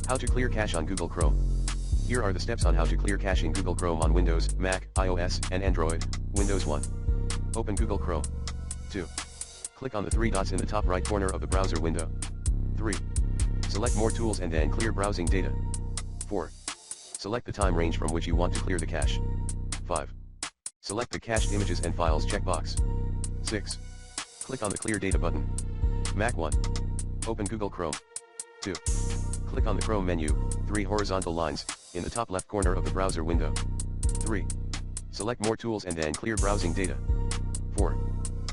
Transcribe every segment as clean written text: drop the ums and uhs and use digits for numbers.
How to clear cache on Google Chrome. Here are the steps on how to clear cache in Google Chrome on Windows, Mac, iOS, and Android. Windows 1. Open Google Chrome. 2. Click on the three dots in the top right corner of the browser window. 3. Select More Tools and then Clear Browsing Data. 4. Select the time range from which you want to clear the cache. 5. Select the cached images and files checkbox. 6. Click on the Clear Data button. Mac 1. Open Google Chrome. 2. Click on the Chrome menu, 3 horizontal lines, in the top left corner of the browser window. 3. Select More Tools and then Clear Browsing Data. 4.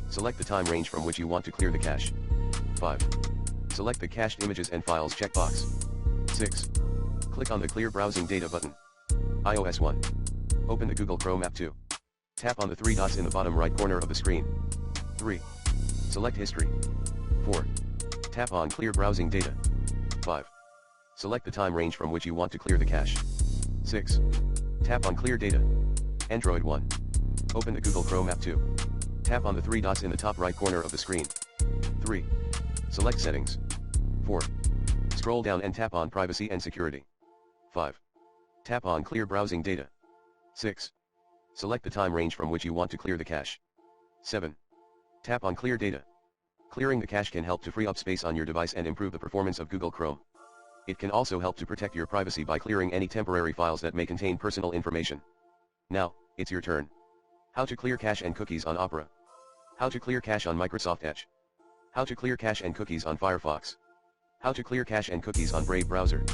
Select the time range from which you want to clear the cache. 5. Select the cached images and files checkbox. 6. Click on the Clear Browsing Data button. iOS 1. Open the Google Chrome app 2. Tap on the 3 dots in the bottom right corner of the screen. 3. Select History. 4. Tap on Clear Browsing Data. 5. Select the time range from which you want to clear the cache. 6. Tap on Clear Data. Android 1. Open the Google Chrome app 2. Tap on the 3 dots in the top right corner of the screen. 3. Select Settings. 4. Scroll down and tap on Privacy and Security. 5. Tap on Clear Browsing Data. 6. Select the time range from which you want to clear the cache. 7. Tap on Clear Data. Clearing the cache can help to free up space on your device and improve the performance of Google Chrome. It can also help to protect your privacy by clearing any temporary files that may contain personal information. Now, it's your turn. How to clear cache and cookies on Opera. How to clear cache on Microsoft Edge. How to clear cache and cookies on Firefox. How to clear cache and cookies on Brave browser.